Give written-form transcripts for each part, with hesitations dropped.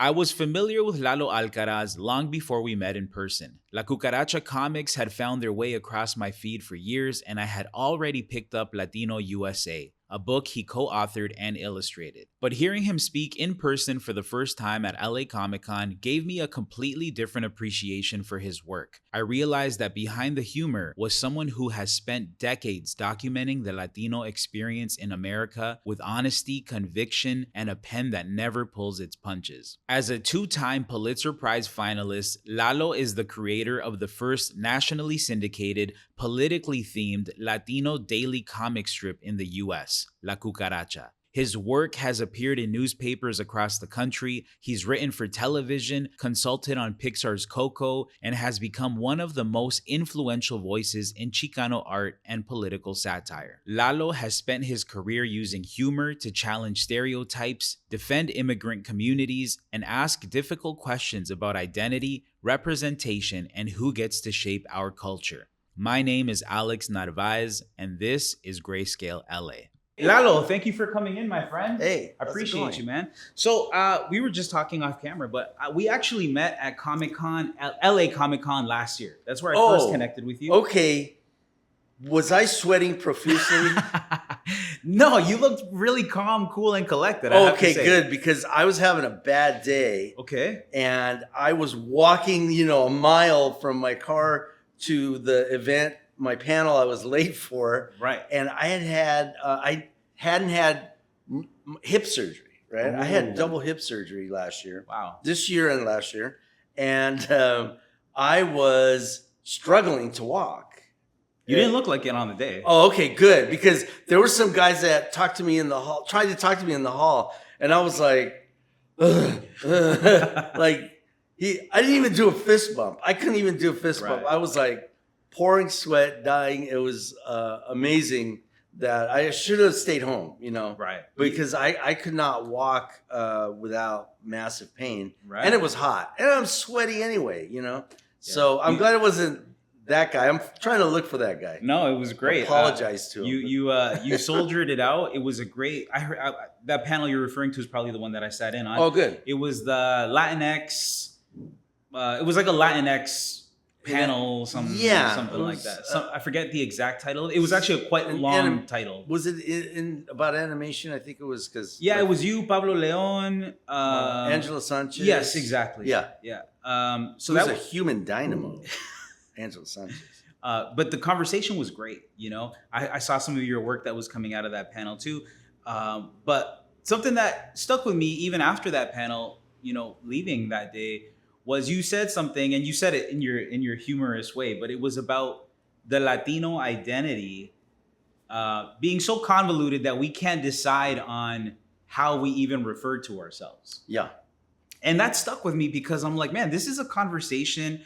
I was familiar with Lalo Alcaraz long before we met in person. La Cucaracha comics had found their way across my feed for years, and I had already picked up Latino USA, a book he co-authored and illustrated. But hearing him speak in person for the first time at LA Comic-Con gave me a completely different appreciation for his work. I realized that behind the humor was someone who has spent decades documenting the Latino experience in America with honesty, conviction, and a pen that never pulls its punches. As a two-time Pulitzer Prize finalist, Lalo is the creator of the first nationally syndicated, politically themed Latino daily comic strip in the US, La Cucaracha. His work has appeared in newspapers across the country, he's written for television, consulted on Pixar's Coco, and has become one of the most influential voices in Chicano art and political satire. Lalo has spent his career using humor to challenge stereotypes, defend immigrant communities, and ask difficult questions about identity, representation, and who gets to shape our culture. My name is Alex Narváez, and this is Grayscale LA. Lalo, thank you for coming in, my friend. Hey, I appreciate you, man. So we were just talking off camera, but we actually met at Comic-Con, LA Comic-Con last year. That's where I first connected with you. Okay. Was I sweating profusely? No, you looked really calm, cool, and collected. Okay, good, because I was having a bad day. Okay. And I was walking, a mile from my car to the event, my panel I was late for. Right. And I hadn't had hip surgery, right? Ooh. I had double hip surgery last year. Wow. This year and last year. And I was struggling to walk. You didn't look like it on the day. Oh, okay, good. Because there were some guys that tried to talk to me in the hall. And I was like, ugh. I didn't even do a fist bump. I couldn't even do a fist bump. I was like pouring sweat, dying. It was amazing that I should have stayed home, Right. Because I could not walk without massive pain. Right. And it was hot. And I'm sweaty anyway, Yeah. So I'm glad it wasn't that guy. I'm trying to look for that guy. No, it was great. Apologize to him. You soldiered it out. It was a great. I heard that panel you're referring to is probably the one that I sat in on. Oh, good. It was the Latinx. It was like a Latinx panel, something like that. I forget the exact title. It was actually a quite long title. Was it in about animation? I think it was because it was you, Pablo Leon, Angela Sanchez. Yes, exactly. Yeah. So that that was a human dynamo. Angela Sanchez. But the conversation was great. I saw some of your work that was coming out of that panel too. But something that stuck with me even after that panel, leaving that day, was you said something, and you said it in your humorous way, but it was about the Latino identity being so convoluted that we can't decide on how we even refer to ourselves. Yeah. And that stuck with me because I'm like, man, this is a conversation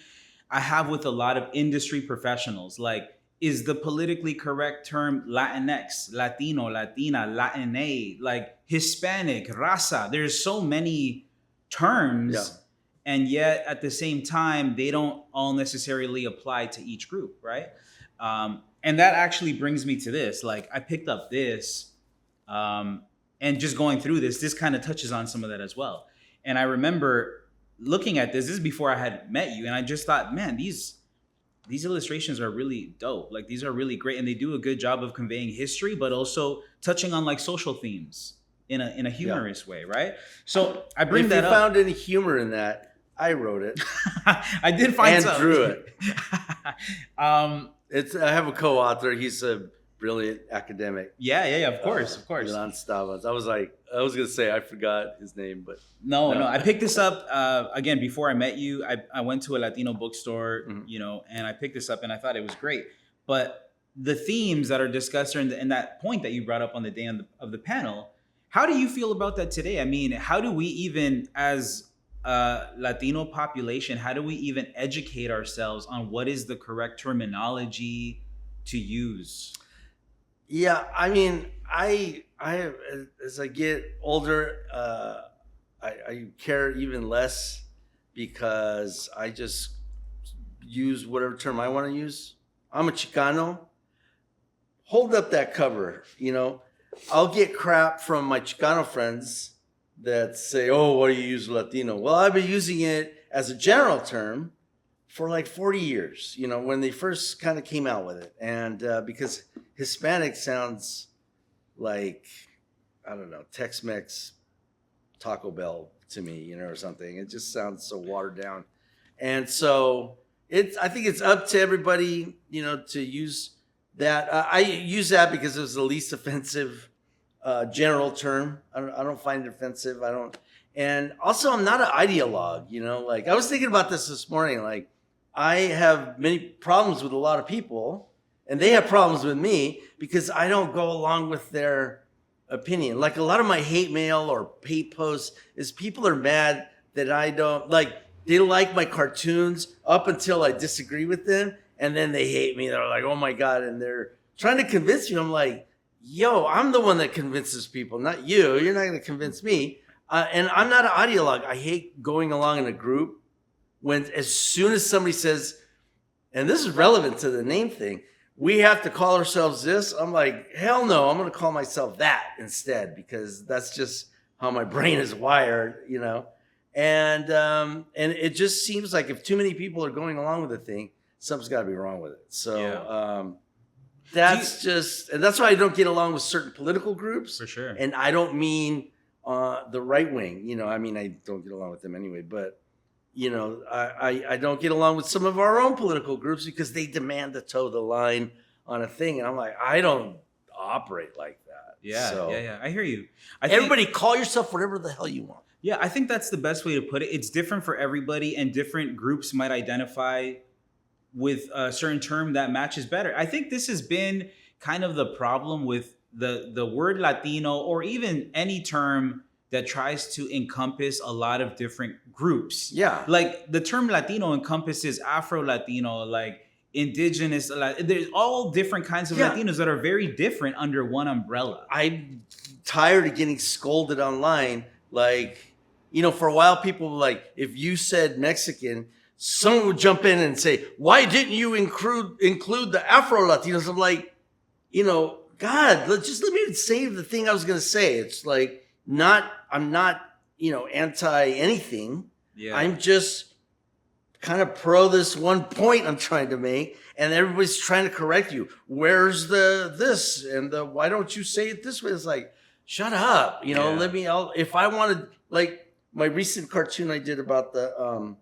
I have with a lot of industry professionals. Like, is the politically correct term Latinx, Latino, Latina, Latine, like Hispanic, raza? There's so many terms. Yeah. And yet, at the same time, they don't all necessarily apply to each group, right? And that actually brings me to this. Like, I picked up this, and just going through this kind of touches on some of that as well. And I remember looking at this is before I had met you, and I just thought, man, these illustrations are really dope. Like, these are really great, and they do a good job of conveying history, but also touching on like social themes in a humorous way, right? So I bring that up. If you found any humor in that, I wrote it. I did find some. And drew it. I have a co-author. He's a brilliant academic. Yeah, of course. Milan Stavas. I was going to say I forgot his name, but no. I picked this up again before I met you. I went to a Latino bookstore, and I picked this up, and I thought it was great. But the themes that are discussed in that point that you brought up on the day of the panel, how do you feel about that today? I mean, how do we even, as Latino population, how do we even educate ourselves on what is the correct terminology to use? Yeah, I mean, I as I get older, I care even less because I just use whatever term I want to use. I'm a Chicano. Hold up that cover, I'll get crap from my Chicano friends that say, "Oh, what do you use Latino?" Well, I've been using it as a general term for like 40 years. You know, when they first kind of came out with it, and because Hispanic sounds like, I don't know, Tex-Mex, Taco Bell to me, you know, or something. It just sounds so watered down. And so I think it's up to everybody, you know, to use that. I use that because it was the least offensive general term. I don't find it offensive. And also I'm not an ideologue, you know, like I was thinking about this morning. Like I have many problems with a lot of people and they have problems with me because I don't go along with their opinion. Like a lot of my hate mail or hate posts is people are mad that I don't like, they like my cartoons up until I disagree with them. And then they hate me. They're like, oh my God. And they're trying to convince me. I'm like, yo, I'm the one that convinces people, not you. You're not going to convince me. And I'm not an ideologue. I hate going along in a group when as soon as somebody says, and this is relevant to the name thing, we have to call ourselves this. I'm like, hell no, I'm going to call myself that instead because that's just how my brain is wired, you know. And it just seems like if too many people are going along with the thing, something's got to be wrong with it. So and that's why I don't get along with certain political groups. For sure. And I don't mean the right wing, you know, I mean, I don't get along with them anyway, but you know, I don't get along with some of our own political groups because they demand to toe the line on a thing. And I'm like, I don't operate like that. Yeah, so, yeah. I hear you. Everybody call yourself whatever the hell you want. Yeah, I think that's the best way to put it. It's different for everybody and different groups might identify with a certain term that matches better. I think this has been kind of the problem with the word Latino or even any term that tries to encompass a lot of different groups. Yeah. Like the term Latino encompasses Afro-Latino, like indigenous, there's all different kinds of Latinos that are very different under one umbrella. I'm tired of getting scolded online. Like, you know, for a while people were like, if you said Mexican, someone would jump in and say, why didn't you include the Afro-Latinos? I'm like, you know, God, let me say the thing I was going to say. It's like, I'm not, you know, anti anything. Yeah. I'm just kind of pro this one point I'm trying to make. And everybody's trying to correct you. Where's this and why don't you say it this way? It's like, shut up. You know, if I wanted, like my recent cartoon I did about the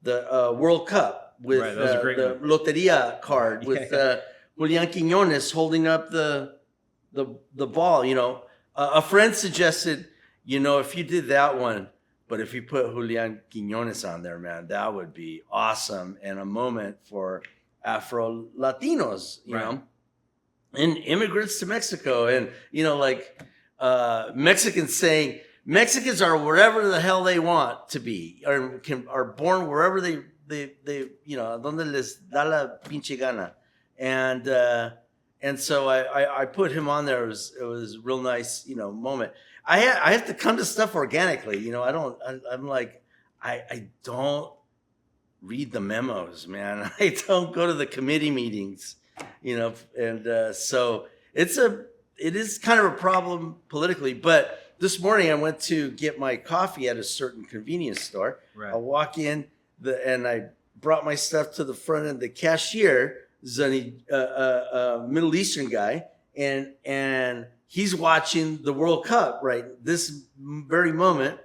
World Cup with the Loteria card with Julian Quiñones holding up the ball, you know. A friend suggested, you know, if you did that one, but if you put Julian Quiñones on there, man, that would be awesome and a moment for Afro-Latinos, you know, and immigrants to Mexico. And, you know, like Mexicans saying, Mexicans are wherever the hell they want to be, or are born wherever they you know, donde les da la pinche gana. And so I put him on there. It was a real nice, you know, moment. I have to come to stuff organically, you know. I'm like, I don't read the memos, man. I don't go to the committee meetings, you know. And so it is kind of a problem politically. But this morning I went to get my coffee at a certain convenience store. Right. I walk in and I brought my stuff to the front, and the cashier is a Middle Eastern guy, and he's watching the World Cup right this very moment.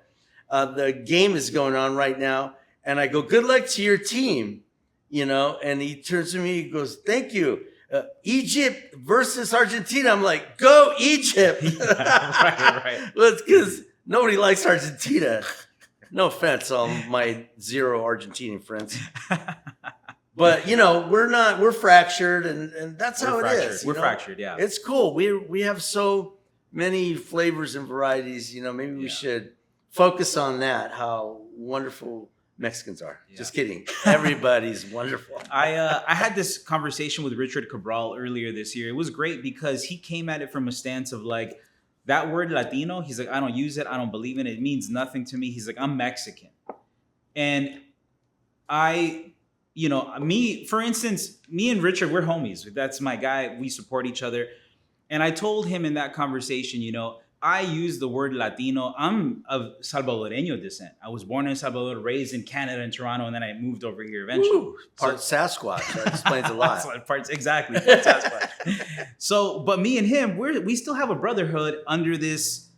The game is going on right now, and I go, "Good luck to your team," you know. And he turns to me, he goes, "Thank you." Egypt versus Argentina. I'm like, "Go Egypt!" right. Well, it's because nobody likes Argentina. No offense, all my 0 Argentinian friends. But, you know, we're fractured, and that's how it is. We're fractured, yeah. It's cool. We have so many flavors and varieties, you know, maybe we should focus on that, how wonderful Mexicans are. Yeah. Just kidding. Everybody's wonderful. I had this conversation with Richard Cabral earlier this year. It was great because he came at it from a stance of like, that word Latino, he's like, I don't use it. I don't believe in it. It means nothing to me. He's like, I'm Mexican. And you know, for instance, me and Richard, we're homies. That's my guy. We support each other. And I told him in that conversation, you know, I use the word Latino. I'm of Salvadoreño descent. I was born in Salvador, raised in Canada and Toronto, and then I moved over here eventually. Woo, part Sasquatch. That explains a lot. Parts exactly. Part Sasquatch. So, but me and him, we still have a brotherhood under this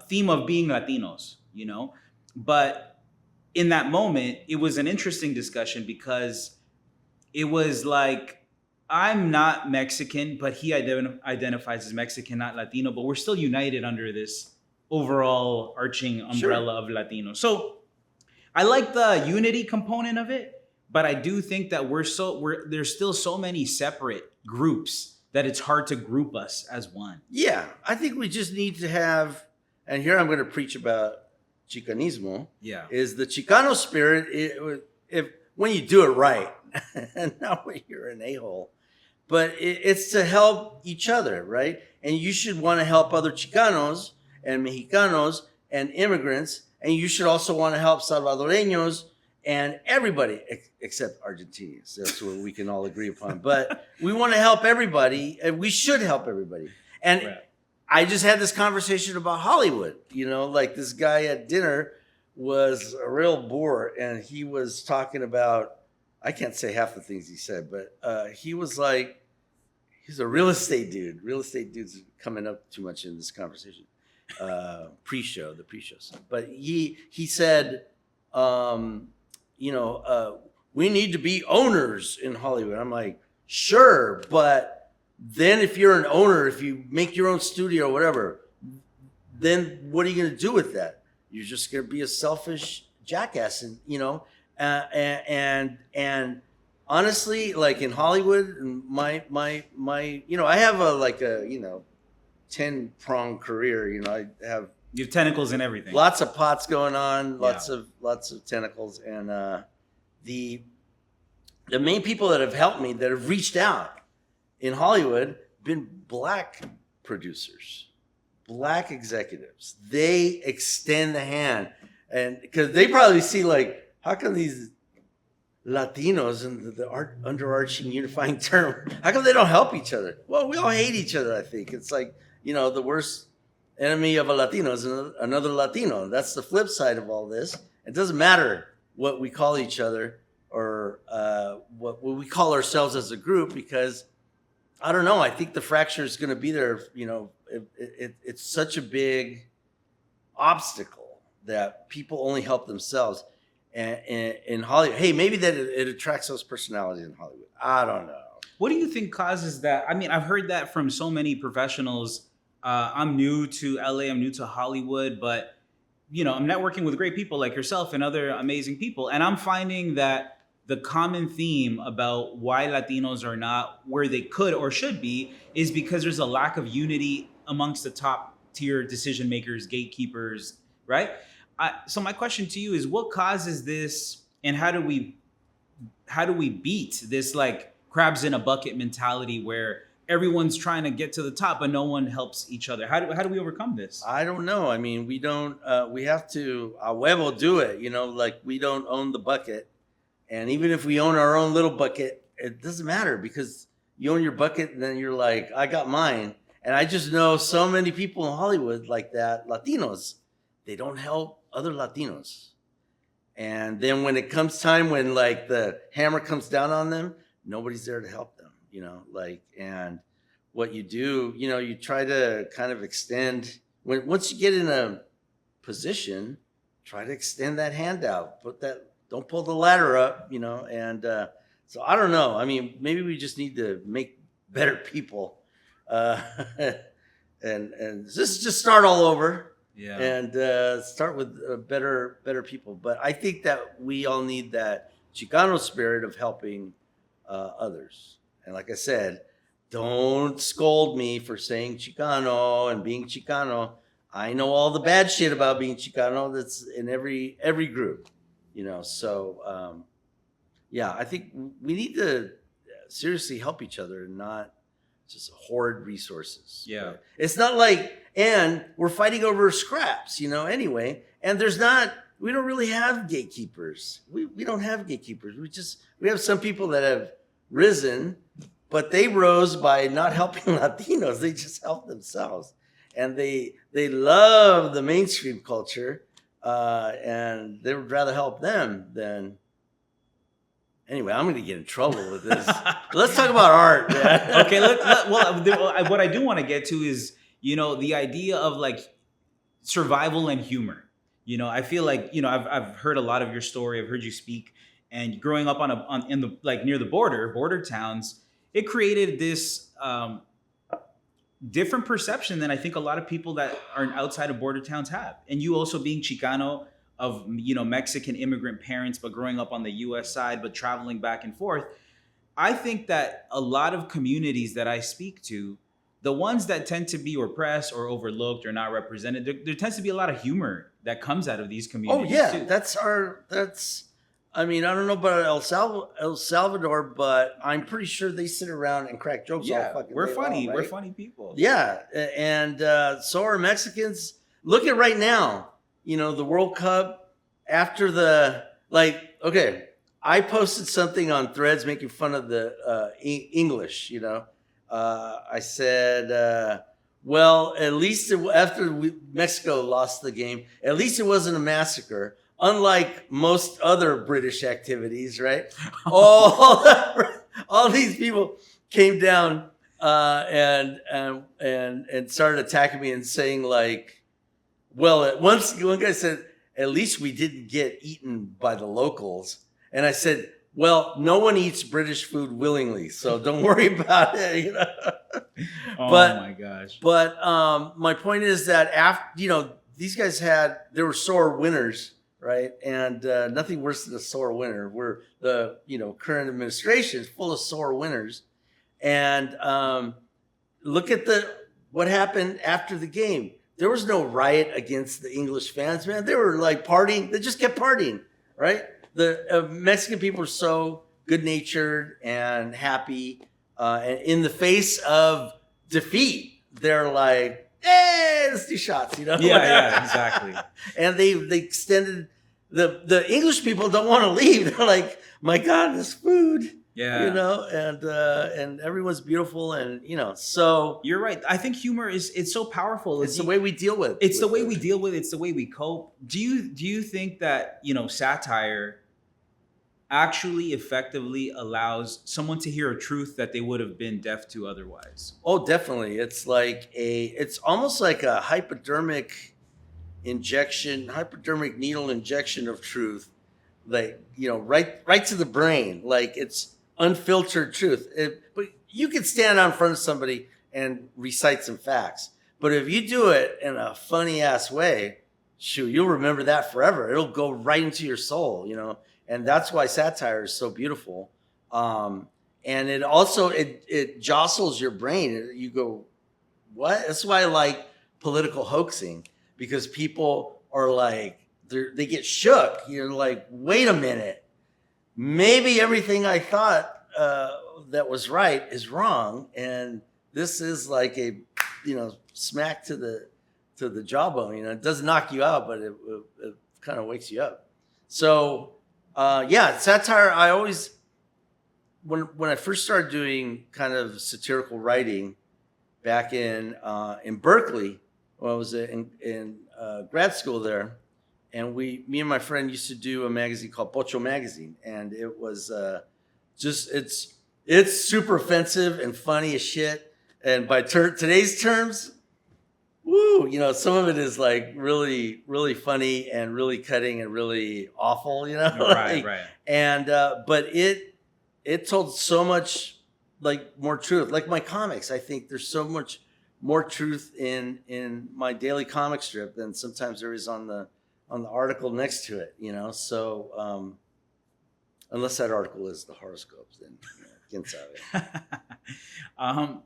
theme of being Latinos, you know. But in that moment, it was an interesting discussion because it was like, I'm not Mexican, but he identifies as Mexican, not Latino, but we're still united under this overall arching umbrella of Latino. So I like the unity component of it, but I do think that there's still so many separate groups that it's hard to group us as one. Yeah, I think we just need to have, and here I'm going to preach about Chicanismo. Yeah, is the Chicano spirit? If when you do it right, and not when you're an a-hole. But it's to help each other, right? And you should want to help other Chicanos and Mexicanos and immigrants. And you should also want to help Salvadoreños and everybody except Argentinians. That's what we can all agree upon. But we want to help everybody, and we should help everybody. And right. I just had this conversation about Hollywood. You know, like this guy at dinner was a real bore, and he was talking about, I can't say half the things he said, but he was like, he's a real estate dude. Real estate dude's coming up too much in this conversation. The pre-show stuff. But he said, we need to be owners in Hollywood. I'm like, sure, but then if you're an owner, if you make your own studio or whatever, then what are you going to do with that? You're just going to be a selfish jackass, and and honestly, like in Hollywood, my I have a 10-prong career. You have tentacles and everything. Lots of pots going on, lots of tentacles, and the main people that have helped me, that have reached out in Hollywood, been Black producers, Black executives. They extend the hand, and because they probably see like, how come these Latinos, and the underarching unifying term, how come they don't help each other? Well, we all hate each other, I think. It's like, the worst enemy of a Latino is another Latino. That's the flip side of all this. It doesn't matter what we call each other or what we call ourselves as a group, because I don't know. I think the fracture is going to be there. It's such a big obstacle that people only help themselves. And in Hollywood, hey, maybe that it attracts those personalities in Hollywood. I don't know. What do you think causes that? I mean, I've heard that from so many professionals. I'm new to LA, I'm new to Hollywood, but I'm networking with great people like yourself and other amazing people. And I'm finding that the common theme about why Latinos are not where they could or should be is because there's a lack of unity amongst the top tier decision makers, gatekeepers, right? So my question to you is, what causes this, and how do we beat this like crabs in a bucket mentality where everyone's trying to get to the top but no one helps each other? How do we overcome this? I don't know. I mean, we don't. We have to a huevo do it. Like we don't own the bucket, and even if we own our own little bucket, it doesn't matter, because you own your bucket and then you're like, I got mine. And I just know so many people in Hollywood like that, Latinos. They don't help other Latinos. And then when it comes time, when like the hammer comes down on them, nobody's there to help them, and what you do, you try to kind of extend, once you get in a position, try to extend that hand out, don't pull the ladder up, and so I don't know. I mean, maybe we just need to make better people, and just start all over. Yeah. And start with better people. But I think that we all need that Chicano spirit of helping others. And like I said, don't scold me for saying Chicano and being Chicano. I know all the bad shit about being Chicano that's in every group, So, I think we need to seriously help each other and not just hoard resources. Yeah. It's not like, and we're fighting over scraps, anyway. And we don't really have gatekeepers. We don't have gatekeepers. We have some people that have risen, but they rose by not helping Latinos. They just helped themselves. and they love the mainstream culture, and they would rather help them than. Anyway, I'm going to get in trouble with this. Let's talk about art, man. Okay, what I do want to get to is, the idea of like survival and humor. I feel like, I've heard a lot of your story. I've heard you speak, and growing up in the like near the border towns, it created this different perception than I think a lot of people that are outside of border towns have. And you also being Chicano, of Mexican immigrant parents, but growing up on the US side, but traveling back and forth. I think that a lot of communities that I speak to, the ones that tend to be oppressed or overlooked or not represented, there tends to be a lot of humor that comes out of these communities. Oh yeah, too. I mean, I don't know about El Salvador, but I'm pretty sure they sit around and crack jokes all fucking we're day funny. long, right? We're funny people. Yeah, and so are Mexicans. Look at right now. The World Cup after okay, I posted something on Threads making fun of the English, I said, well, at least after Mexico lost the game, at least it wasn't a massacre, unlike most other British activities, right? all these people came down and started attacking me and saying like, well, one guy said, at least we didn't get eaten by the locals. And I said, well, no one eats British food willingly, so don't worry about it. Oh my gosh. But my point is that after, these guys they were sore winners, right? And nothing worse than a sore winner. We're the, current administration is full of sore winners. And look at what happened after the game. There was no riot against the English fans, man. They were like partying. They just kept partying, right? The Mexican people are so good-natured and happy. And in the face of defeat, they're like, hey, let's do shots, Yeah, exactly. And they extended, the English people don't want to leave. They're like, my God, this food. Yeah. And everyone's beautiful, and so you're right. I think humor it's so powerful. It's the way we deal with. It's the way we deal with. It's the way we cope. Do you think that satire actually effectively allows someone to hear a truth that they would have been deaf to otherwise? Oh, definitely. It's almost like a hypodermic needle injection of truth, like right to the brain, like it's unfiltered truth. But you could stand out in front of somebody and recite some facts. But if you do it in a funny ass way, shoot, you'll remember that forever. It'll go right into your soul, And that's why satire is so beautiful. And it also, it jostles your brain. You go, what? That's why I like political hoaxing, because people are like, they get shook. You're like, wait a minute. Maybe everything I thought that was right is wrong, and this is like a smack to the jawbone. It doesn't knock you out, but it kind of wakes you up. So satire. I always, when I first started doing kind of satirical writing back in Berkeley, when I was in grad school there. And me and my friend used to do a magazine called Pocho Magazine, and it was it's super offensive and funny as shit. And by today's terms, woo, some of it is like really, really funny and really cutting and really awful, Right. And but it told so much like more truth. Like my comics, I think there's so much more truth in my daily comic strip than sometimes there is on the article next to it, So unless that article is the horoscopes, then quién sabe.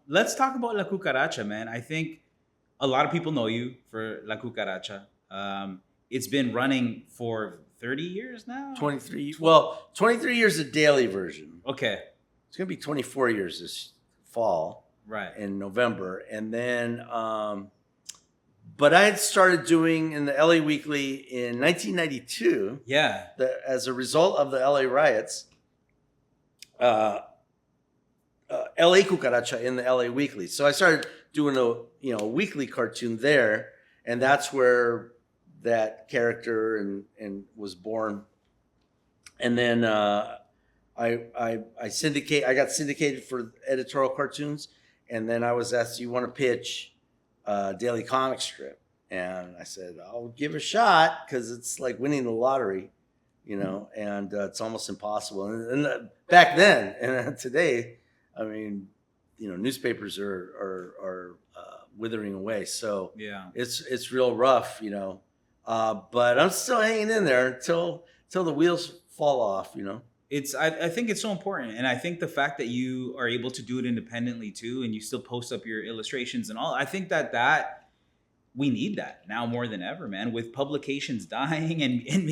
Let's talk about La Cucaracha, man. I think a lot of people know you for La Cucaracha. It's been running for 30 years now? 23. Well, 23 years a daily version. Okay. It's going to be 24 years this fall. Right. In November. And then, but I had started doing in the LA Weekly in 1992. Yeah. As a result of the LA riots, LA Cucaracha in the LA Weekly. So I started doing a weekly cartoon there, and that's where that character and was born. And then I got syndicated for editorial cartoons, and then I was asked, "Do you want to pitch a daily comic strip?" And I said, "I'll give it a shot because it's like winning the lottery, and it's almost impossible." And back then and today, I mean, newspapers are withering away. So Yeah. it's real rough, but I'm still hanging in there until the wheels fall off, I think it's so important, and I think the fact that you are able to do it independently too, and you still post up your illustrations and all, I think that we need that now more than ever, man, with publications dying and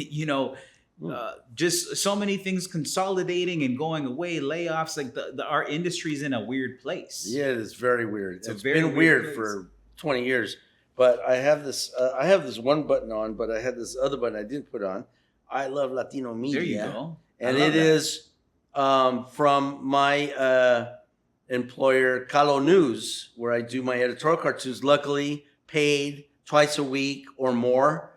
just so many things consolidating and going away, layoffs, like our industry's in a weird place. Yeah, it's very weird. It's very been weird for 20 years. But I have this one button on, but I had this other button I didn't put on. I love Latino media. There you go. And it is from my employer, Calo News, where I do my editorial cartoons, luckily paid twice a week or more.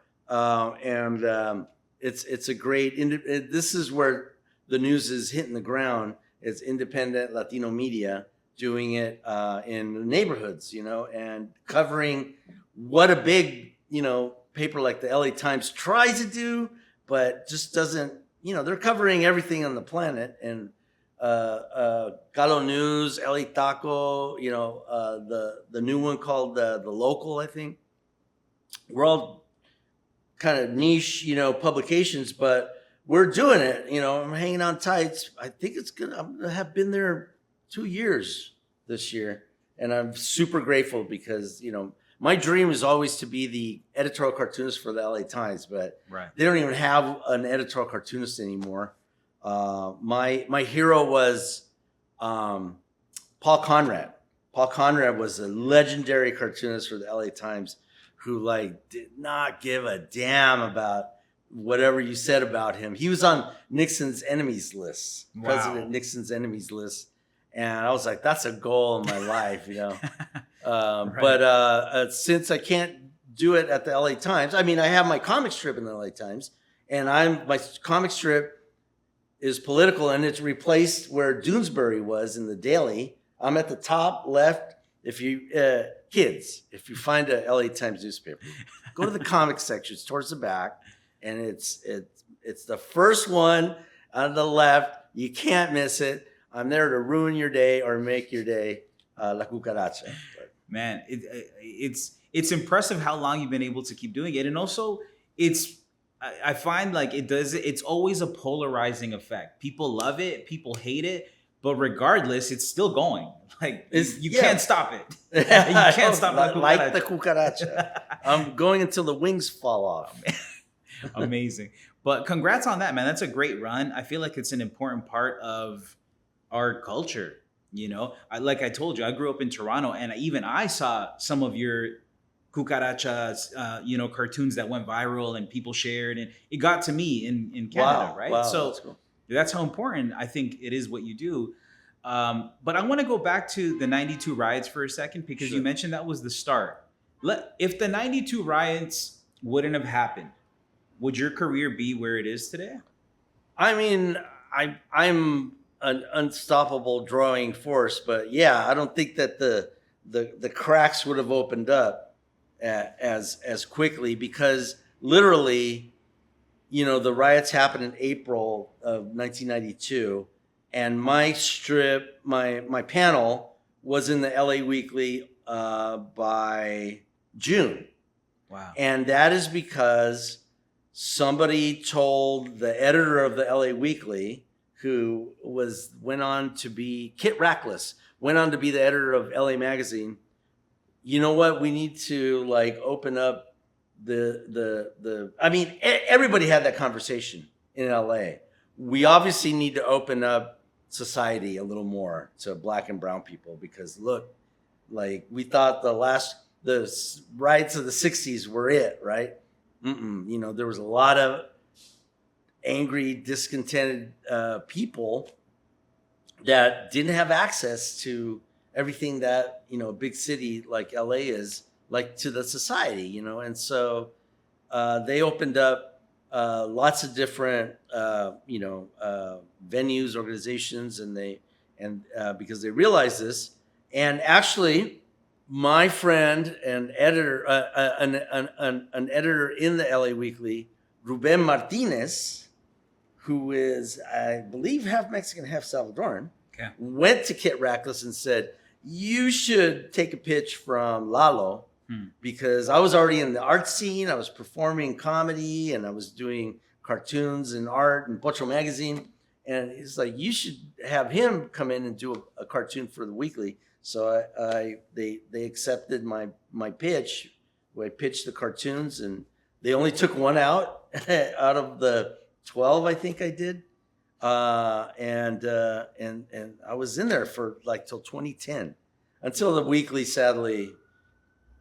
It's a great, this is where the news is hitting the ground. It's independent Latino media doing it in the neighborhoods, and covering what a big, paper like the LA Times tries to do, but just doesn't, they're covering everything on the planet. And Calo News, LA Taco, the new one called the Local, I think. We're all kind of niche, publications, but we're doing it. I'm hanging on tight. I think I'm gonna have been there 2 years this year, and I'm super grateful because my dream is always to be the editorial cartoonist for the LA Times, but they don't even have an editorial cartoonist anymore. My hero was Paul Conrad. Paul Conrad was a legendary cartoonist for the LA Times who did not give a damn about whatever you said about him. He was on Nixon's enemies list, President Nixon's enemies list. And I was like, that's a goal in my life, But since I can't do it at the LA Times, I mean, I have my comic strip in the LA Times, and my comic strip is political, and it's replaced where Doonesbury was in the Daily. I'm at the top left. If you kids, if you find a LA Times newspaper, go to the comic section. It's towards the back, and it's the first one on the left. You can't miss it. I'm there to ruin your day or make your day. La Cucaracha. Man, it's impressive how long you've been able to keep doing it, and also I find it's always a polarizing effect. People love it, people hate it, but regardless, it's still going. You can't stop it. You can't stop La Cucaracha. Like the Cucaracha. I'm going until the wings fall off. Amazing. But congrats on that, man. That's a great run. I feel like it's an important part of our culture. Like I told you, I grew up in Toronto, and even I saw some of your Cucarachas, cartoons that went viral and people shared, and it got to me in Canada, right? Wow, so that's cool. That's how important I think it is what you do. But I want to go back to the 92 riots for a second, because you mentioned that was the start. If the 92 riots wouldn't have happened, would your career be where it is today? I mean, I'm an unstoppable drawing force, but yeah, I don't think that the cracks would have opened up as quickly, because literally, the riots happened in April of 1992, and my strip, my panel was in the LA Weekly by June. Wow. And that is because somebody told the editor of the LA Weekly, who went on to be Kit Rackless, went on to be the editor of LA Magazine. You know what? We need to open up I mean, everybody had that conversation in LA. We obviously need to open up society a little more to Black and brown people, because look, we thought the riots of the 60s were it, right? There was a lot of angry, discontented people that didn't have access to everything that, you know, a big city like LA is like to the society, you know. And so they opened up lots of different, venues, organizations, and because they realized this. And actually, my friend and editor, an editor in the LA Weekly, Ruben Martinez, who is, I believe, half Mexican, half Salvadoran, went to Kit Rackless and said, you should take a pitch from Lalo, because I was already in the art scene. I was performing comedy and I was doing cartoons and art and Pocho magazine. And he's like, you should have him come in and do a cartoon for the weekly. So they accepted my pitch. I pitched the cartoons, and they only took one out of the 12 I think I did. And I was in there for like till 2010, until the weekly sadly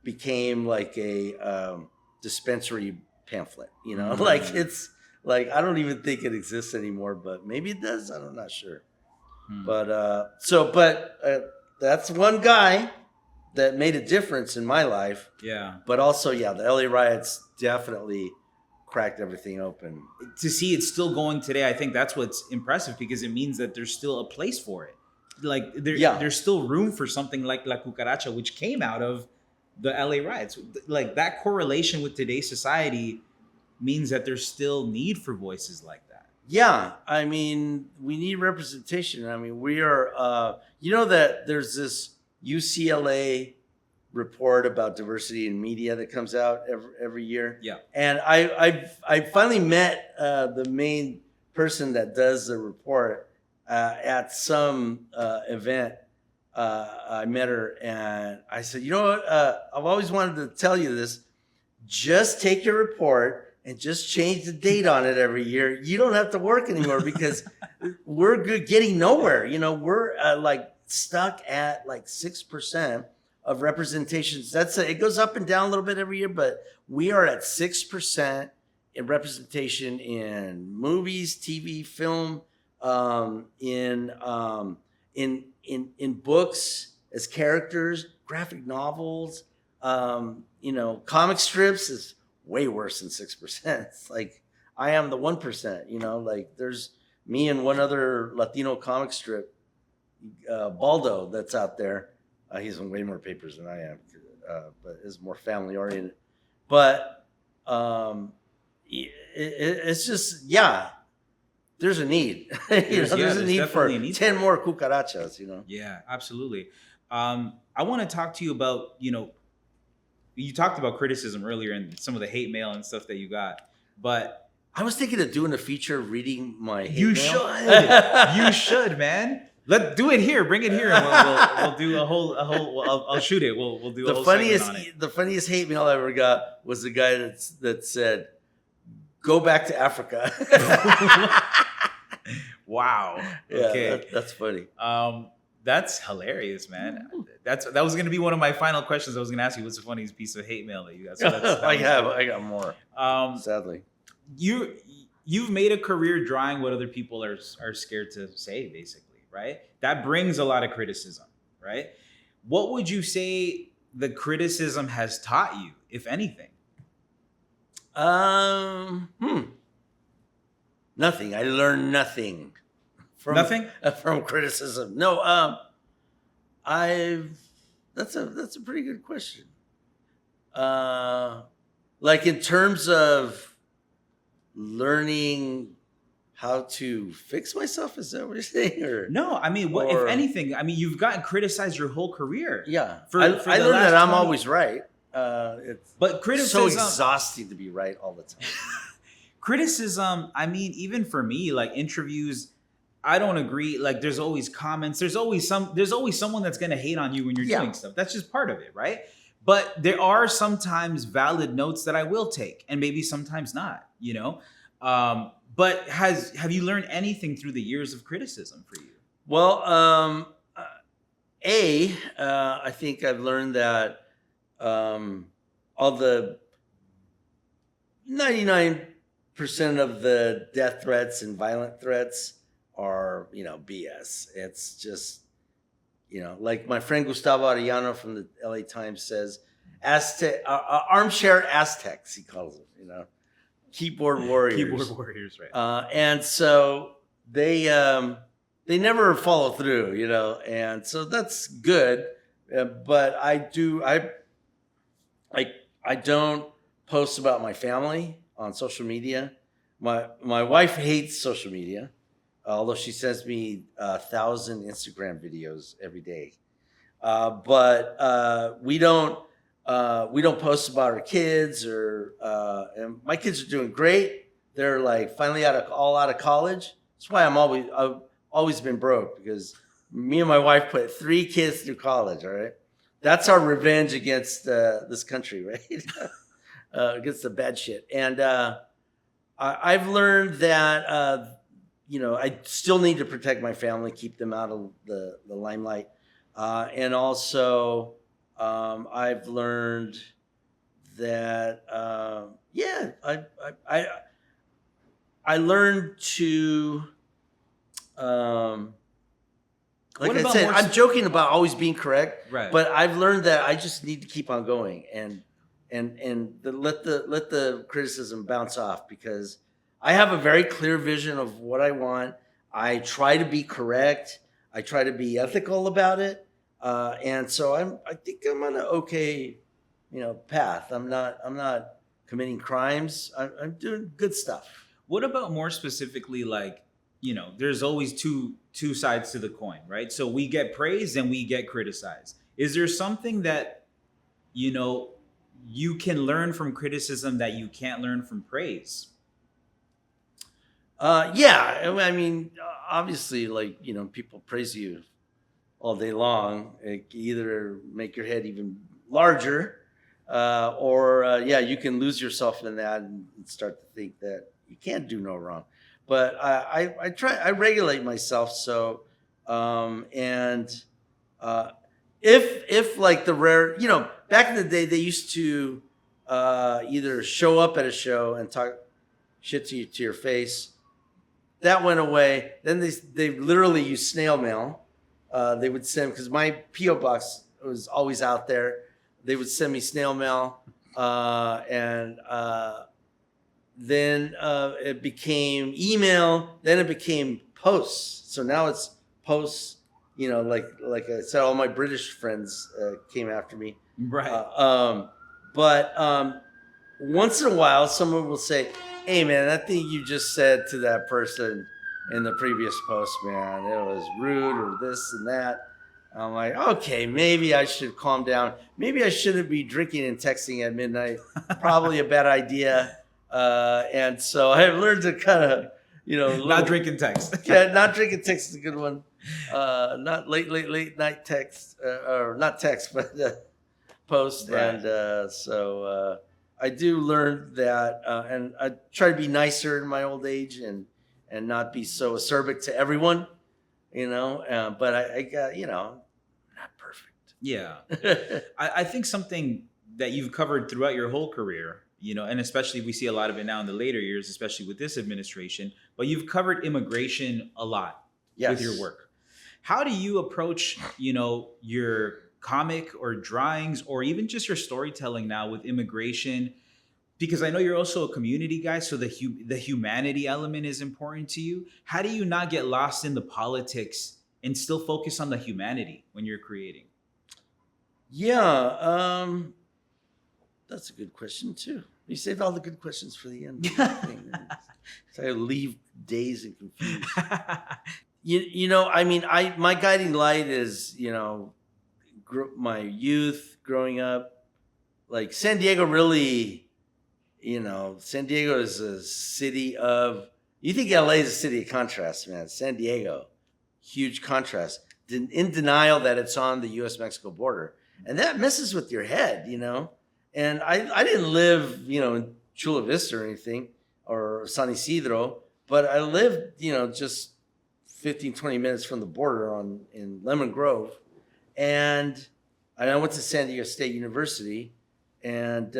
became like a dispensary pamphlet, you know. Like it's like, I don't even think it exists anymore, but maybe it does. I'm not sure. But that's one guy that made a difference in my life. Yeah. But also, the LA riots definitely cracked everything open. To see it still going today, I think that's what's impressive, because it means that there's still a place for it. Like there's still room for something like La Cucaracha, which came out of the LA riots. Like that correlation with today's society means that there's still need for voices like that. Yeah, I mean, we need representation. I mean, we are, that there's this UCLA report about diversity in media that comes out every year. Yeah. And I finally met the main person that does the report at some event. I met her and I said, you know what? I've always wanted to tell you this. Just take your report and just change the date on it every year. You don't have to work anymore, because we're good getting nowhere. You know, we're like stuck at like 6% of representations. It goes up and down a little bit every year, but we are at 6% in representation in movies, TV, film, in books as characters, graphic novels, comic strips is way worse than 6%. It's like, I am the 1%, you know, like there's me and one other Latino comic strip, Baldo, that's out there. He's in way more papers than I am, but is more family oriented. But it's just, there's a need. There's a need for 10 more cucarachas, you know? Yeah, absolutely. I want to talk to you about, you talked about criticism earlier and some of the hate mail and stuff that you got, but I was thinking of doing a feature reading my hate mail. You should, man. Let's do it here. Bring it here. We'll do a whole. I'll shoot it. We'll do a whole segment on it. The funniest hate mail I ever got was the guy that said, "Go back to Africa." Wow. Okay, yeah, that's funny. That's hilarious, man. That was going to be one of my final questions. I was going to ask you, what's the funniest piece of hate mail that you got? So I got more. Sadly, you've made a career drawing what other people are scared to say, basically. Right? That brings a lot of criticism, right? What would you say the criticism has taught you, if anything? Nothing. I learned nothing from criticism. No, that's a pretty good question. Like in terms of learning how to fix myself, is that what you're saying? Or no, I mean, if anything, I mean, you've gotten criticized your whole career. Yeah, I learned that I'm always right. But criticism, so exhausting to be right all the time. Criticism, I mean, even for me, like interviews, I don't agree. Like, there's always comments. There's always someone that's gonna hate on you when you're doing stuff. That's just part of it, right? But there are sometimes valid notes that I will take, and maybe sometimes not. But have you learned anything through the years of criticism for you? Well, I think I've learned that all the 99% of the death threats and violent threats are, BS. It's just, like my friend Gustavo Arellano from the LA Times says, armchair Aztecs, he calls them, keyboard warriors. Keyboard warriors, right. And so they never follow through, and so that's good. But I don't post about my family on social media. My wife hates social media, although she sends me 1,000 Instagram videos every day. But we don't post about our kids and my kids are doing great. They're like finally out of college. That's why I've always been broke, because me and my wife put 3 kids through college. All right. That's our revenge against this country, right? Against the bad shit. And I've learned that, I still need to protect my family, keep them out of the limelight. And also, I've learned that, I learned to, like I said, I'm joking about always being correct, right? But I've learned that I just need to keep on going and let the criticism bounce off, because I have a very clear vision of what I want. I try to be correct. I try to be ethical about it, and so I think I'm on an okay, path. I'm not committing crimes. I'm doing good stuff. What about more specifically, like, there's always two sides to the coin, right? So we get praised and we get criticized. Is there something that, you can learn from criticism that you can't learn from praise? Yeah. I mean, obviously, like, people praise you all day long. It can either make your head even larger, or you can lose yourself in that and start to think that you can't do no wrong. But I regulate myself. So, if like the rare, back in the day, they used to either show up at a show and talk shit to your face. That went away. Then they literally used snail mail. They would send, because my P.O. box was always out there. They would send me snail mail, and then it became email. Then it became posts. So now it's posts. Like I said, all my British friends came after me. Right. But once in a while, someone will say, "Hey, man, that thing you just said to that person in the previous post, man, it was rude," or this and that. I'm like, okay, maybe I should calm down. Maybe I shouldn't be drinking and texting at midnight. Probably a bad idea. And so I've learned to kind of, not drinking text. Yeah, not drinking text is a good one. Not late night text, or not text, but post. Right. And so I do learn that, and I try to be nicer in my old age and not be so acerbic to everyone, but I got, not perfect. Yeah. I think something that you've covered throughout your whole career, and especially we see a lot of it now in the later years, especially with this administration, but you've covered immigration a lot. Yes. With your work. How do you approach, your comic or drawings or even just your storytelling now with immigration? Because I know you're also a community guy, so the humanity element is important to you. How do you not get lost in the politics and still focus on the humanity when you're creating? Yeah, that's a good question too. You saved all the good questions for the end. So I leave dazed and confused. My guiding light is, my youth growing up. Like San Diego really, San Diego is a city of, you think LA is a city of contrast, man. San Diego, huge contrast. In denial that it's on the U.S.-Mexico border. And that messes with your head, And I didn't live, in Chula Vista or anything, or San Isidro, but I lived, just 15, 20 minutes from the border in Lemon Grove. And I went to San Diego State University, and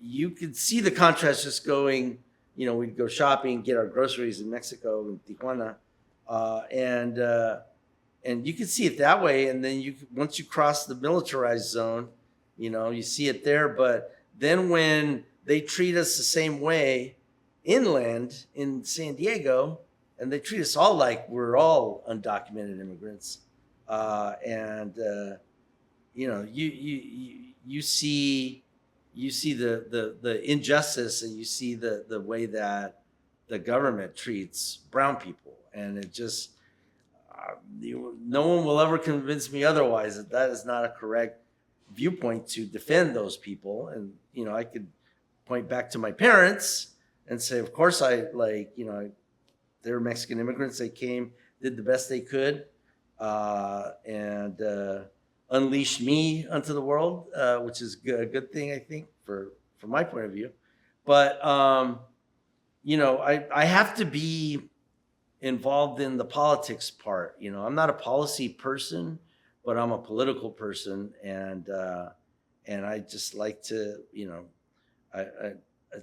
you could see the contrast just going, we'd go shopping, get our groceries in Mexico, in Tijuana. and you can see it that way. And then once you cross the militarized zone, you see it there. But then when they treat us the same way inland in San Diego, and they treat us all like we're all undocumented immigrants, and you see the injustice, and you see the way that the government treats brown people, and it just no one will ever convince me otherwise that is not a correct viewpoint to defend those people. And I could point back to my parents and say, of course, they're Mexican immigrants. They came, did the best they could, and unleashed me onto the world, which is a good thing, I think, from my point of view. But I have to be involved in the politics part. I'm not a policy person, but I'm a political person, and I just like to, I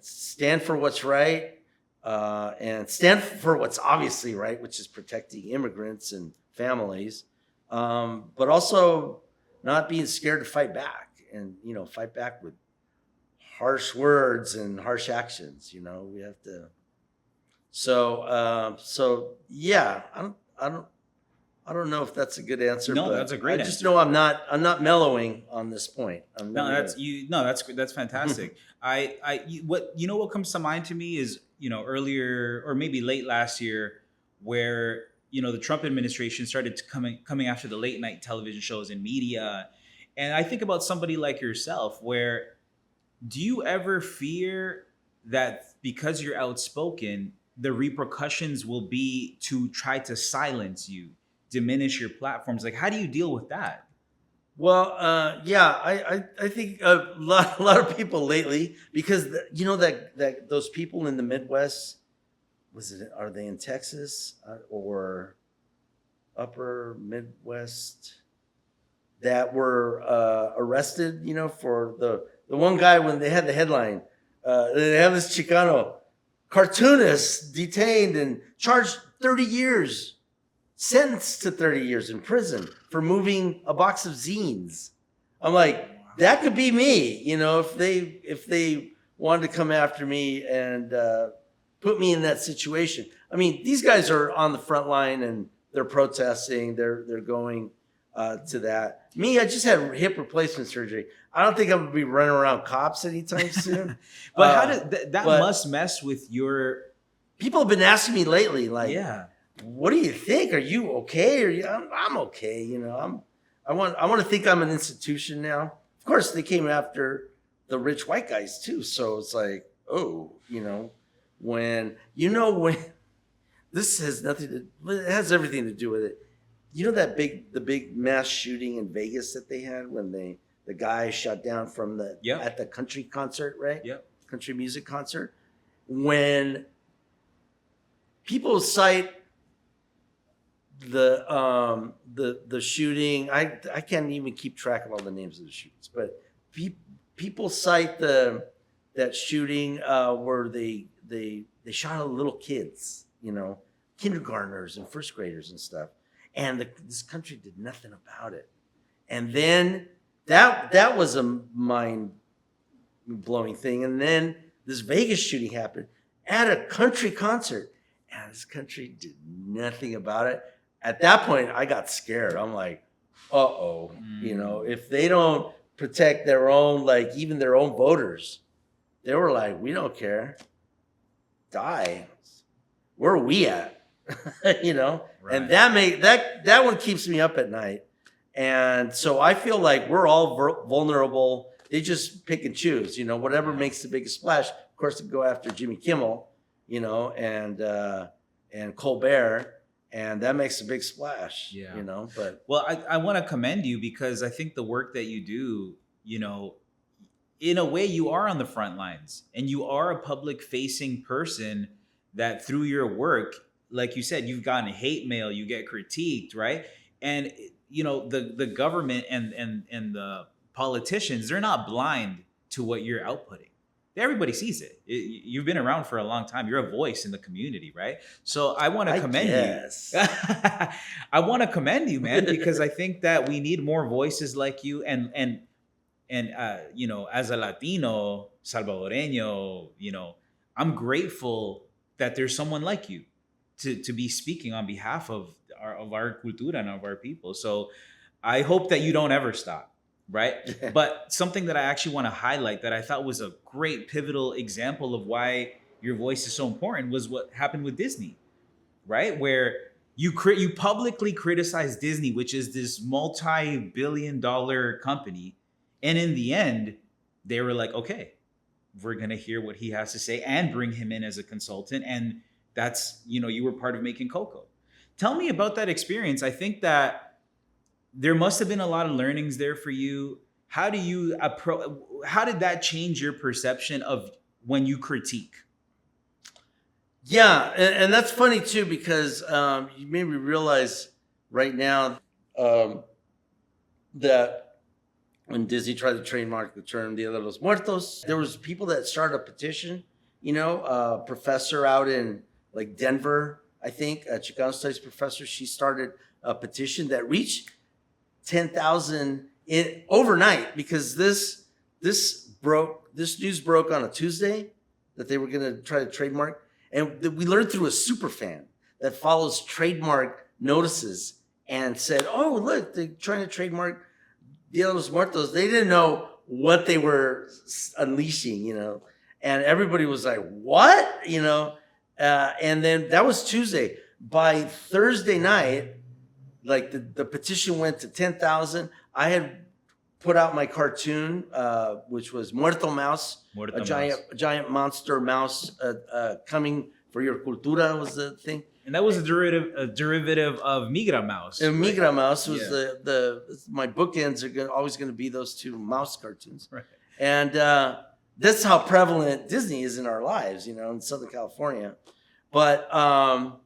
stand for what's right, and stand for what's obviously right, which is protecting immigrants and families, but also not being scared to fight back, and fight back with harsh words and harsh actions. We have to. So yeah, I don't know if that's a good answer. No, but that's a great answer. I just know I'm not mellowing on this point. That's fantastic. What comes to mind to me is, earlier or maybe late last year, where the Trump administration started coming after the late night television shows and media. And I think about somebody like yourself, where do you ever fear that because you're outspoken, the repercussions will be to try to silence you, diminish your platforms? Like, how do you deal with that? Well, yeah, I think a lot of people lately, because that those people in the Midwest, are they in Texas or upper Midwest, that were arrested, for the one guy when they had the headline, they have this Chicano cartoonist detained and charged 30 years, sentenced to 30 years in prison for moving a box of zines. I'm like, that could be me, if they wanted to come after me and put me in that situation. I mean, these guys are on the front line and they're protesting. They're going to that. Me, I just had hip replacement surgery. I don't think I'm gonna be running around cops anytime soon. But how did that must mess with your? People have been asking me lately, like, yeah, what do you think? Are you okay? I'm okay. I want to think I'm an institution now. Of course, they came after the rich white guys too. So it's like, when this has it has everything to do with it. The big mass shooting in Vegas that they had when the guy shot down from at the country concert, right? Yep. Country music concert. When people cite the shooting, I can't even keep track of all the names of the shootings, but people cite that shooting where they shot at little kids, kindergartners and first graders and stuff. And this country did nothing about it. And then that was a mind-blowing thing. And then this Vegas shooting happened at a country concert. And this country did nothing about it. At that point, I got scared. I'm like, uh-oh. If they don't protect their own, even their own voters, they were like, we don't care. Die. Where are we at? Right. And that one keeps me up at night. And so I feel like we're all vulnerable. They just pick and choose, whatever makes the biggest splash. Of course, they go after Jimmy Kimmel, and Colbert, and that makes a big splash. Yeah. But I want to commend you, because I think the work that you do, in a way, you are on the front lines, and you are a public facing person that through your work, like you said, you've gotten hate mail, you get critiqued, right? And the government and the politicians, they're not blind to what you're outputting. everybody sees it. You've been around for a long time. You're a voice in the community, right? So I want to I commend guess. you. I want to commend you, man, because I think that we need more voices like you. And you know, as a Latino, Salvadoreño, you know, I'm grateful that there's someone like you to be speaking on behalf of our cultura and of our people. So I hope that you don't ever stop, right? But something that I actually want to highlight that I thought was a great pivotal example of why your voice is so important was what happened with Disney, right? Where you publicly criticize Disney, which is this multi-billion-dollar company, and in the end, they were like, okay, we're gonna hear what he has to say and bring him in as a consultant. And that's, you know, you were part of making Coco. Tell me about that experience. I think that there must have been a lot of learnings there for you. How do you how did that change your perception of when you critique? Yeah, and that's funny too, because you made me realize right now that when Disney tried to trademark the term Dia de los Muertos, there was people that started a petition. You know, a professor out in like Denver, I think, a Chicano studies professor, she started a petition that reached 10,000 overnight, because this news broke on a Tuesday that they were going to try to trademark. And we learned through a super fan that follows trademark notices and said, oh, look, they're trying to trademark Dia de los Muertos. They didn't know what they were unleashing, you know. And everybody was like, what? You know. And then that was Tuesday. By Thursday night, like the petition went to 10,000. I had put out my cartoon, which was Muerto Mouse, a giant monster mouse coming for your cultura was the thing. And that was a derivative of Migra Mouse. And right? Migra Mouse was my bookends are always going to be those two mouse cartoons. Right. And that's how prevalent Disney is in our lives, you know, in Southern California. But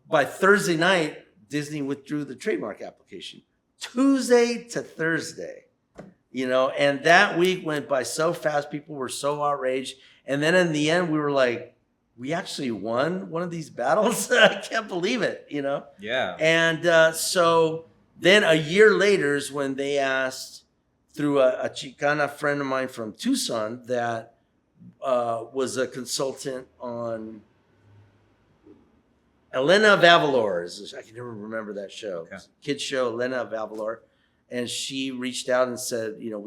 by Thursday night, Disney withdrew the trademark application. Tuesday to Thursday, you know, and that week went by so fast. People were so outraged. And then in the end, we were like, we actually won one of these battles. I can't believe it, you know? Yeah. And so then a year later is when they asked through a Chicana friend of mine from Tucson that was a consultant on Elena Vavalor. I can never remember that show. Okay. Kids show, Elena Vavalor. And she reached out and said, you know,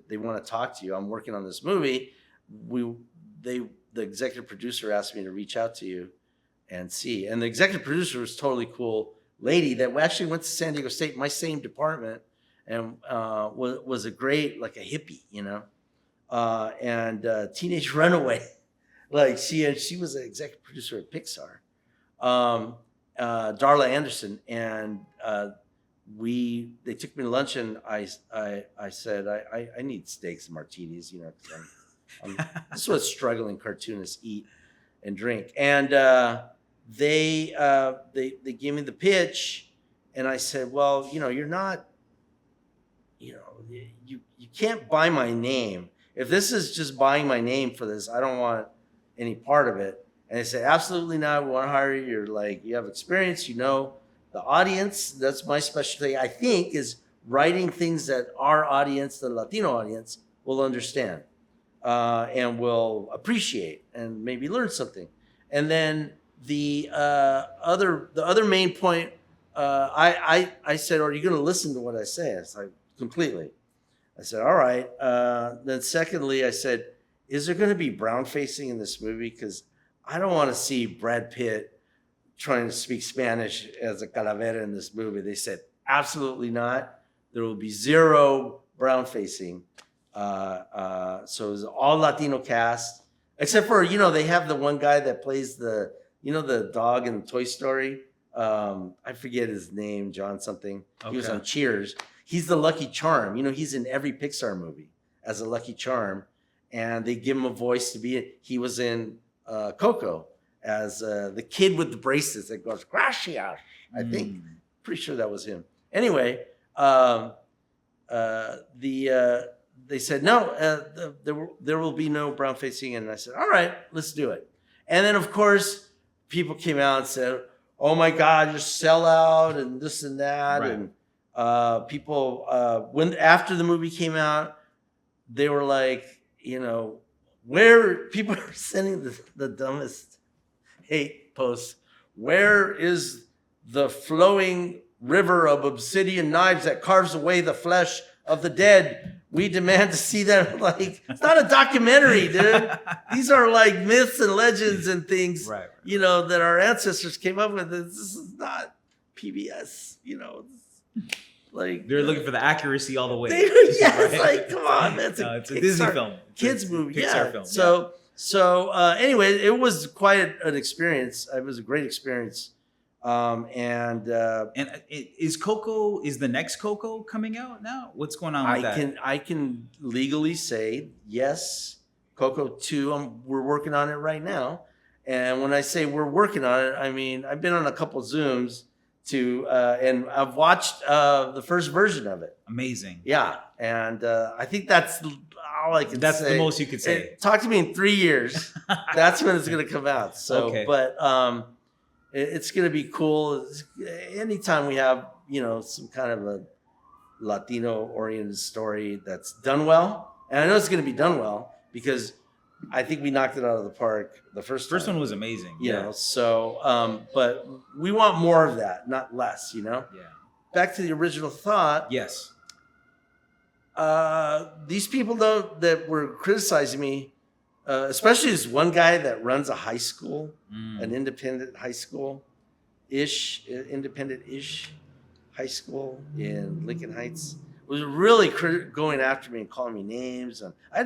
they want to talk to you. I'm working on this movie. The executive producer asked me to reach out to you and see. And the executive producer was a totally cool lady that actually went to San Diego State, my same department, and was a great, like a hippie, you know, and teenage runaway. Like she was an executive producer at Pixar, Darla Anderson. And they took me to lunch, and I said, I need steaks and martinis, you know, because this is what struggling cartoonists eat and drink. And they gave me the pitch, and I said, well, you know, you're not, you know, you can't buy my name. If this is just buying my name for this, I don't want any part of it. And they said, absolutely not. We want to hire you. You're like, you have experience, you know the audience. That's my specialty, I think, is writing things that our audience, the Latino audience, will understand. And will appreciate and maybe learn something. And then the other main point, I said, are you going to listen to what I say? I was like, completely. I said, all right. Then secondly, I said, is there going to be brown facing in this movie? Because I don't want to see Brad Pitt trying to speak Spanish as a calavera in this movie. They said, absolutely not. There will be zero brown facing. So it was all Latino cast, except for, you know, they have the one guy that plays the dog in Toy Story. I forget his name, John something. Okay. He was on Cheers. He's the Lucky Charm. You know, he's in every Pixar movie as a Lucky Charm, and they give him a voice to be it. He was in Coco as the kid with the bracelets that goes, Grayscale. I think, pretty sure that was him. Anyway, they said, no, there will be no brown facing. And I said, all right, let's do it. And then, of course, people came out and said, oh, my God, you're sellout and this and that. Right. And people, after the movie came out, they were like, where people are sending the dumbest hate posts. Where is the flowing river of obsidian knives that carves away the flesh of the dead? We demand to see that. Like, it's not a documentary, dude. These are like myths and legends and things, right. That our ancestors came up with. This is not PBS, like they're looking for the accuracy all the way. It's like, come on, man. It's a Disney film. Kids movie. Pixar film. So anyway, it was quite an experience. It was a great experience. And is the next Coco coming out now? What's going on with that? I can legally say yes. Coco 2. We're working on it right now. And when I say we're working on it, I mean I've been on a couple Zooms and I've watched the first version of it. Amazing. Yeah, and I think that's all I can say. That's the most you could say. Talk to me in 3 years. That's when it's going to come out. So, okay. But it's going to be cool. Anytime we have some kind of a Latino-oriented story that's done well, and I know it's going to be done well because I think we knocked it out of the park the first time. First one was amazing. So, but we want more of that, not less, Yeah. Back to the original thought. Yes. These people, though, that were criticizing me, especially this one guy that runs a high school, an independent high school-ish, independent-ish high school in Lincoln Heights, was really going after me and calling me names. And I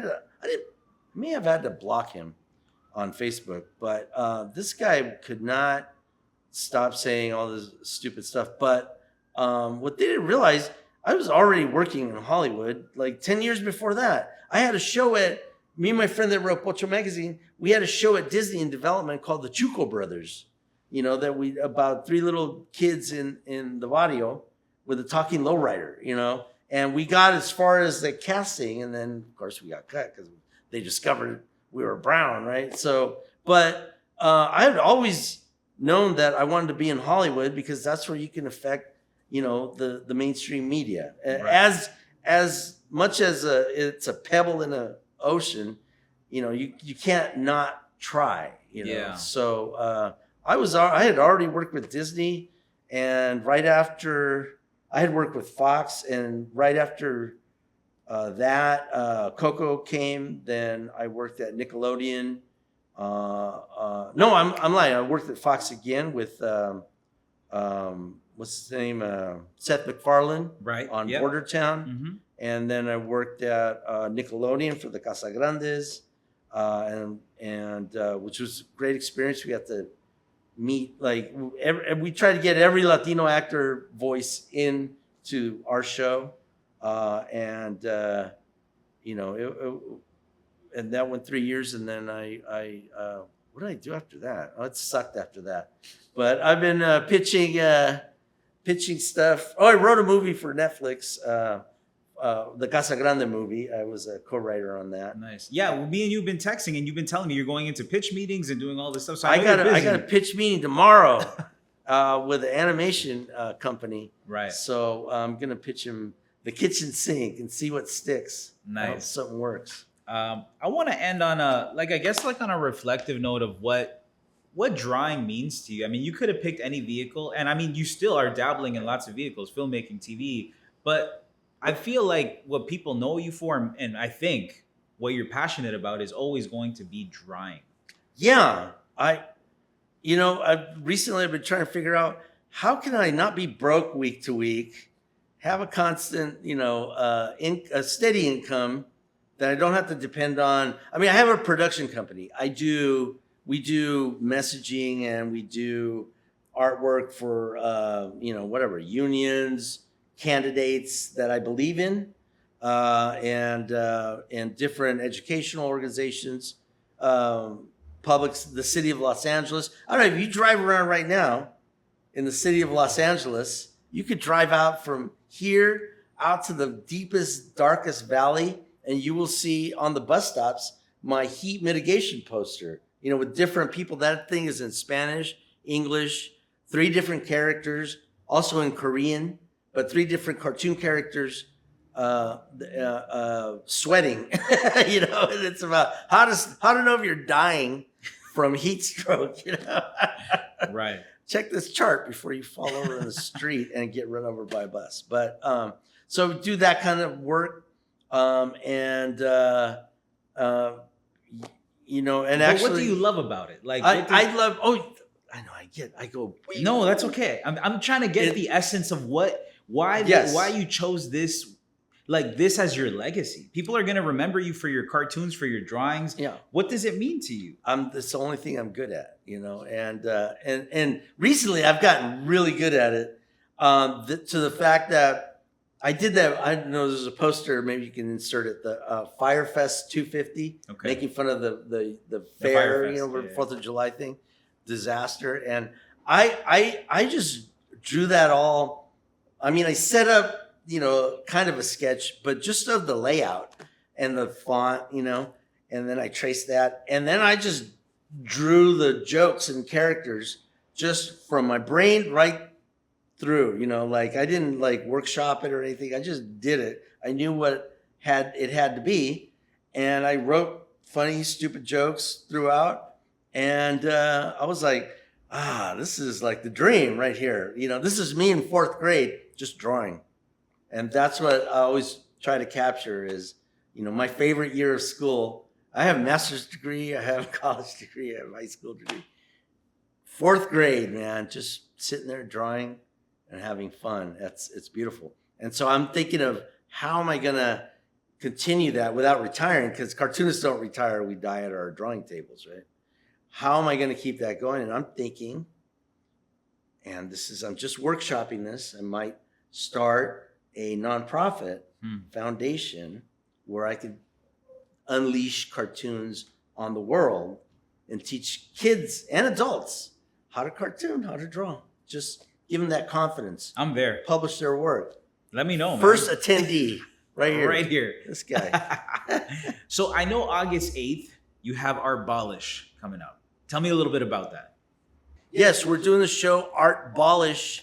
may have had to block him on Facebook, but this guy could not stop saying all this stupid stuff. But what they didn't realize, I was already working in Hollywood like 10 years before that. I had a show me and my friend that wrote Pocho Magazine, we had a show at Disney in development called the Chuco Brothers, about 3 little kids in the barrio with a talking lowrider, and we got as far as the casting, and then of course we got cut because they discovered we were brown, right? So, but I had always known that I wanted to be in Hollywood because that's where you can affect, the mainstream media. Right. As much as it's a pebble in an ocean, you can't not try, Yeah. So I had already worked with Disney, and right after I had worked with Fox, and right after that Coco came, then I worked at Nickelodeon. No, I'm lying. I worked at Fox again with what's his name, Seth MacFarlane, Right. on Yep. Border Town. Mm-hmm. And then I worked at Nickelodeon for the Casagrandes, and which was a great experience. We got to meet we tried to get every Latino actor voice into our show, and that went 3 years, and then I what did I do after that? Oh, it sucked after that. But I've been pitching stuff. Oh, I wrote a movie for Netflix. The Casa Grande movie. I was a co-writer on that. Nice. Yeah, well, me and you've been texting, and you've been telling me you're going into pitch meetings and doing all this stuff. So I got a pitch meeting tomorrow with an animation company. Right. So I'm gonna pitch him the kitchen sink and see what sticks. Nice. I hope something works. I want to end on on a reflective note of what drawing means to you. I mean, you could have picked any vehicle, and I mean, you still are dabbling in lots of vehicles, filmmaking, TV, but I feel like what people know you for, and I think what you're passionate about, is always going to be drawing. Yeah, recently I've been trying to figure out how can I not be broke week to week, have a constant, a steady income that I don't have to depend on. I mean, I have a production company. We do messaging, and we do artwork for, unions, candidates that I believe in, and different educational organizations, the city of Los Angeles. I don't know, if you drive around right now in the city of Los Angeles, you could drive out from here out to the deepest, darkest valley, and you will see on the bus stops my heat mitigation poster, with different people. That thing is in Spanish, English, 3 different characters, also in Korean, but 3 different cartoon characters sweating, and it's about how to know if you're dying from heat stroke, Right. Check this chart before you fall over in the street and get run over by a bus. But so do that kind of work, and and But actually, what do you love about it? Like, I love. Oh, I know. I go. No, that's okay. I'm trying to get the essence of why you chose this. Like this as your legacy. People are gonna remember you for your cartoons, for your drawings. Yeah. What does it mean to you? That's the only thing I'm good at, and recently I've gotten really good at it. To the fact that I did that. I know there's a poster. Maybe you can insert it. The Firefest 250, making fun of the fair, Firefest, 4th of July thing, disaster, and I just drew that all. I mean, I set up. Kind of a sketch, but just of the layout and the font, and then I traced that. And then I just drew the jokes and characters just from my brain right through, like I didn't like workshop it or anything. I just did it. I knew what it had to be. And I wrote funny, stupid jokes throughout. And I was like, this is like the dream right here. This is me in 4th grade, just drawing. And that's what I always try to capture is, my favorite year of school. I have a master's degree, I have a college degree, I have a high school degree. 4th grade, man, just sitting there drawing and having fun. It's beautiful. And so I'm thinking of how am I going to continue that without retiring? Because cartoonists don't retire, we die at our drawing tables, right? How am I going to keep that going? And I'm thinking, and I'm just workshopping this, I might start a nonprofit foundation where I could unleash cartoons on the world and teach kids and adults how to cartoon, how to draw. Just give them that confidence. I'm there. Publish their work. Let me know, man. First attendee, right here. Right here. This guy. So I know August 8th, you have Art Bolish coming up. Tell me a little bit about that. Yes, we're doing the show Art Bolish,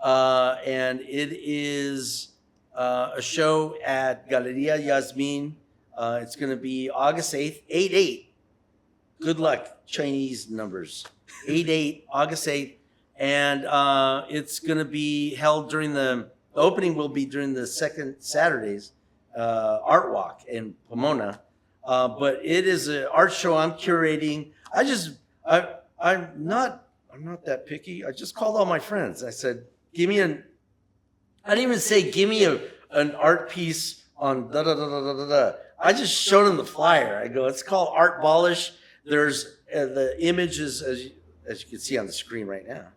and it is a show at Galeria Yasmin. It's going to be August 8th, 8/8. Good luck, Chinese numbers. 8/8, August 8th. And it's going to be held during the opening will be during the second Saturday's art walk in Pomona. But it is an art show I'm curating. I'm not that picky. I just called all my friends. I said, I didn't even say, give me an art piece on da da da da da da. I just showed them the flyer. I go, it's called Art Bolish. There's the images, as you can see on the screen right now,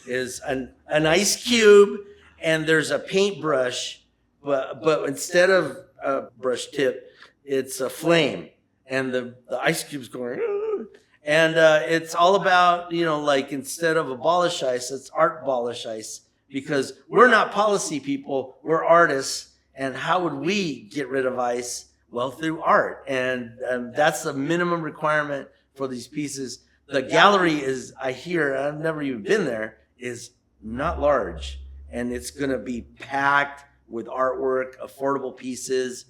is an ice cube, and there's a paintbrush, but instead of a brush tip, it's a flame, and the ice cube's going, and it's all about, like instead of abolish ice, it's Art Bolish ice. Because we're not policy people, we're artists. And how would we get rid of ice? Well, through art. And that's the minimum requirement for these pieces. The gallery is, I've never even been there, is not large. And it's going to be packed with artwork, affordable pieces,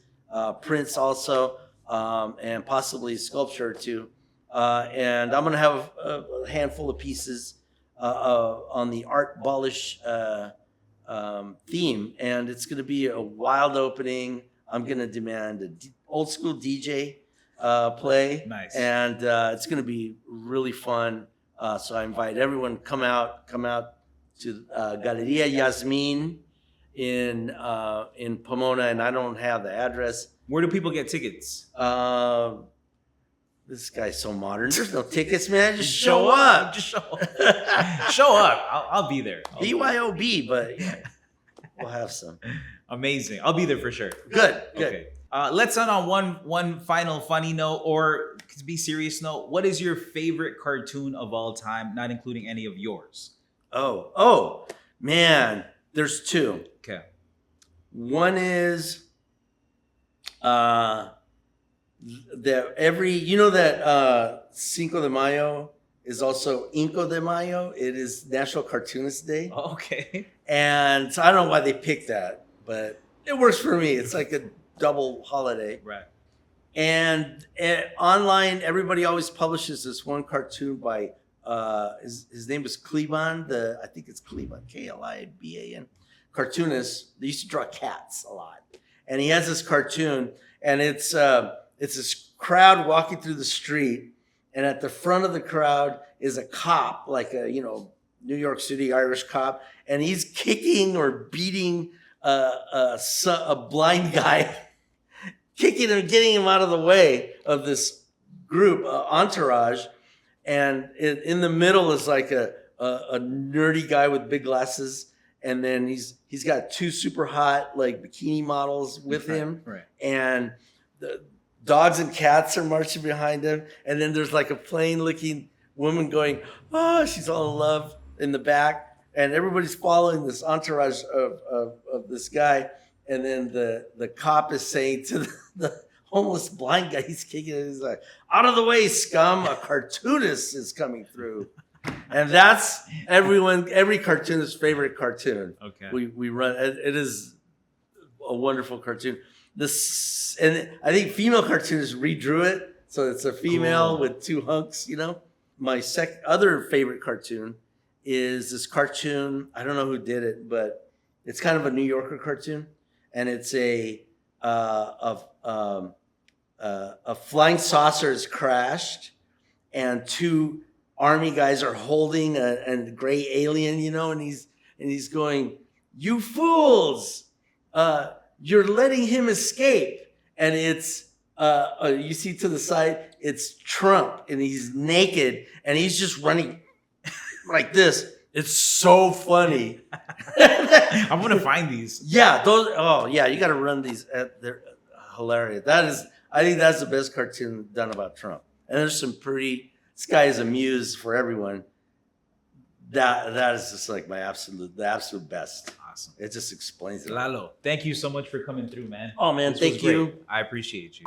prints also, and possibly sculpture too. And I'm going to have a handful of pieces on the Art Bolish theme, and it's going to be a wild opening. I'm going to demand an old school DJ play, Nice. And it's going to be really fun. So I invite everyone come out to Galeria Yasmin in Pomona, and I don't have the address. Where do people get tickets? This guy's so modern. There's no tickets, man. Just show up. Just show up. Show up. I'll be there. BYOB, but we'll have some. Amazing. I'll be there for sure. Good. Okay. Let's end on one final funny note, or to be serious note. What is your favorite cartoon of all time, not including any of yours? Oh, man. There's 2. Okay. One is that every, you know that Cinco de Mayo is also Inco de Mayo. It is National Cartoonist Day. Oh, okay. And so I don't know why they picked that, but it works for me. It's like a double holiday. Right. And online, everybody always publishes this one cartoon by, his name is Kliban, I think it's Kliban, Kliban, cartoonist. They used to draw cats a lot. And he has this cartoon, and it's this crowd walking through the street, and at the front of the crowd is a cop, like a, New York City Irish cop, and he's kicking or beating a blind guy, kicking him, getting him out of the way of this group, entourage. And in the middle is like a nerdy guy with big glasses, and then he's got two super hot like bikini models with him, right. And the dogs and cats are marching behind him, and then there's like a plain-looking woman going, oh, she's all in love in the back, and everybody's following this entourage of this guy, and then the cop is saying to the homeless blind guy he's kicking it, he's like, out of the way, scum, a cartoonist is coming through. And that's every cartoonist's favorite cartoon. Okay. We run, it is a wonderful cartoon. And I think female cartoonists redrew it, so it's a female with two hunks, My other favorite cartoon is this cartoon, I don't know who did it, but it's kind of a New Yorker cartoon, and it's a flying saucer has crashed, and two army guys are holding a gray alien, and he's going, you fools, you're letting him escape. And it's you see to the side, it's Trump, and he's naked, and he's just running like this. It's so funny. I'm gonna find these. Yeah, you got to run these. They're hilarious. I think that's the best cartoon done about Trump. And there's some this guy is a muse for everyone. That is just like the absolute best. Awesome. It just explains it. Lalo, thank you so much for coming through, man. Oh man, This thank was great. you. I appreciate you.